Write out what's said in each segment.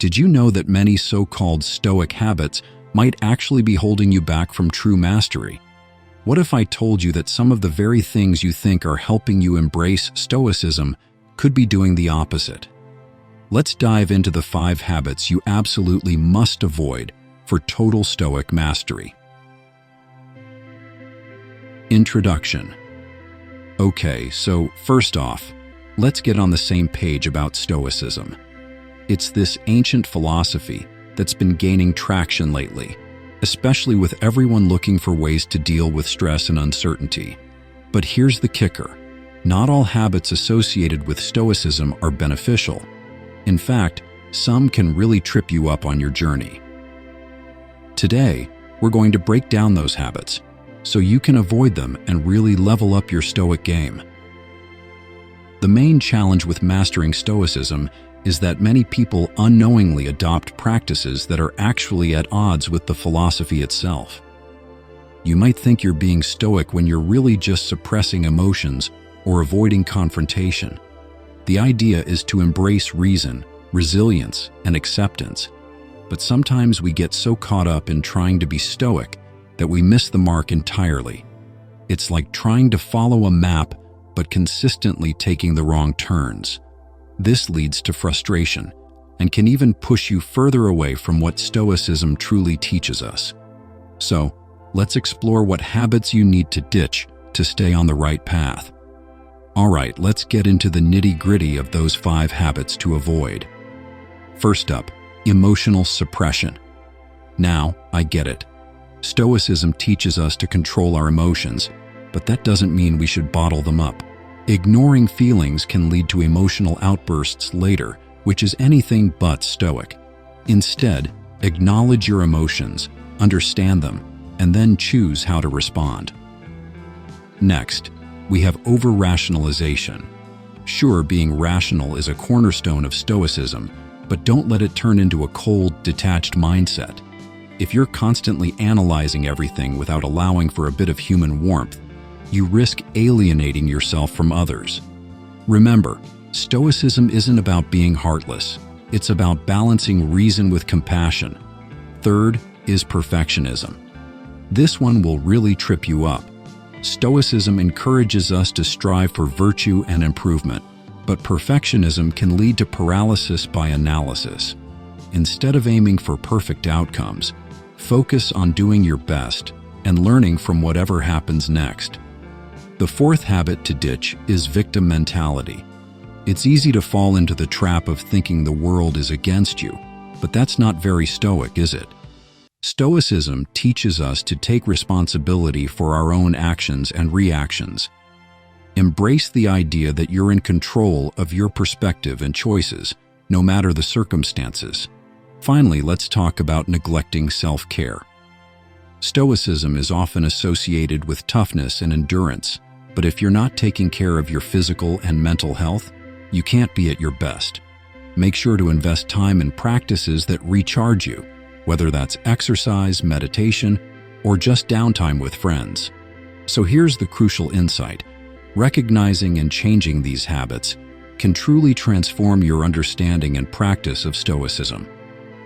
Did you know that many so-called Stoic habits might actually be holding you back from true mastery? What if I told you that some of the very things you think are helping you embrace Stoicism could be doing the opposite? Let's dive into the 5 habits you absolutely must avoid for total Stoic mastery. Introduction. Okay, so first off, let's get on the same page about Stoicism. It's this ancient philosophy that's been gaining traction lately, especially with everyone looking for ways to deal with stress and uncertainty. But here's the kicker. Not all habits associated with Stoicism are beneficial. In fact, some can really trip you up on your journey. Today, we're going to break down those habits so you can avoid them and really level up your Stoic game. The main challenge with mastering Stoicism is that many people unknowingly adopt practices that are actually at odds with the philosophy itself. You might think you're being Stoic when you're really just suppressing emotions or avoiding confrontation. The idea is to embrace reason, resilience, and acceptance. But sometimes we get so caught up in trying to be Stoic that we miss the mark entirely. It's like trying to follow a map but consistently taking the wrong turns. This leads to frustration and can even push you further away from what Stoicism truly teaches us. So, let's explore what habits you need to ditch to stay on the right path. All right, let's get into the nitty-gritty of those 5 habits to avoid. First up, emotional suppression. Now, I get it. Stoicism teaches us to control our emotions, but that doesn't mean we should bottle them up. Ignoring feelings can lead to emotional outbursts later, which is anything but Stoic. Instead, acknowledge your emotions, understand them, and then choose how to respond. Next, we have over-rationalization. Sure, being rational is a cornerstone of Stoicism, but don't let it turn into a cold, detached mindset. If you're constantly analyzing everything without allowing for a bit of human warmth, you risk alienating yourself from others. Remember, Stoicism isn't about being heartless. It's about balancing reason with compassion. Third is perfectionism. This one will really trip you up. Stoicism encourages us to strive for virtue and improvement, but perfectionism can lead to paralysis by analysis. Instead of aiming for perfect outcomes, focus on doing your best and learning from whatever happens next. The 4th habit to ditch is victim mentality. It's easy to fall into the trap of thinking the world is against you, but that's not very Stoic, is it? Stoicism teaches us to take responsibility for our own actions and reactions. Embrace the idea that you're in control of your perspective and choices, no matter the circumstances. Finally, let's talk about neglecting self-care. Stoicism is often associated with toughness and endurance, but if you're not taking care of your physical and mental health, you can't be at your best. Make sure to invest time in practices that recharge you, whether that's exercise, meditation, or just downtime with friends. So here's the crucial insight. Recognizing and changing these habits can truly transform your understanding and practice of Stoicism.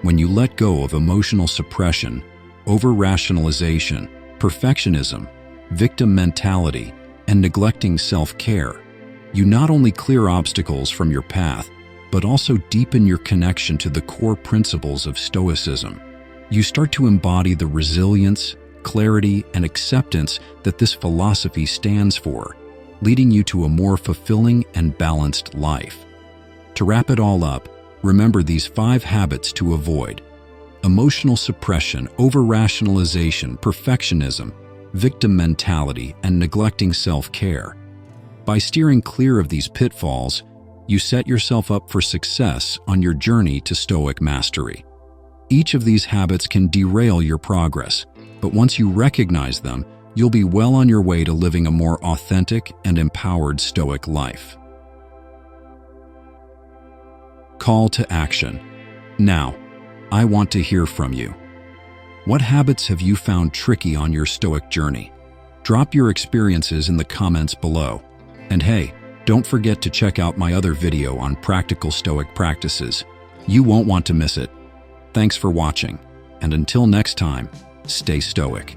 When you let go of emotional suppression, over-rationalization, perfectionism, victim mentality, and neglecting self-care, you not only clear obstacles from your path, but also deepen your connection to the core principles of Stoicism. You start to embody the resilience, clarity, and acceptance that this philosophy stands for, leading you to a more fulfilling and balanced life. To wrap it all up, remember these 5 habits to avoid: emotional suppression, over-rationalization, perfectionism, victim mentality, and neglecting self-care. By steering clear of these pitfalls, you set yourself up for success on your journey to Stoic mastery. Each of these habits can derail your progress, but once you recognize them, you'll be well on your way to living a more authentic and empowered Stoic life. Call to action. Now, I want to hear from you. What habits have you found tricky on your Stoic journey? Drop your experiences in the comments below. And hey, don't forget to check out my other video on practical Stoic practices. You won't want to miss it. Thanks for watching, and until next time, stay stoic.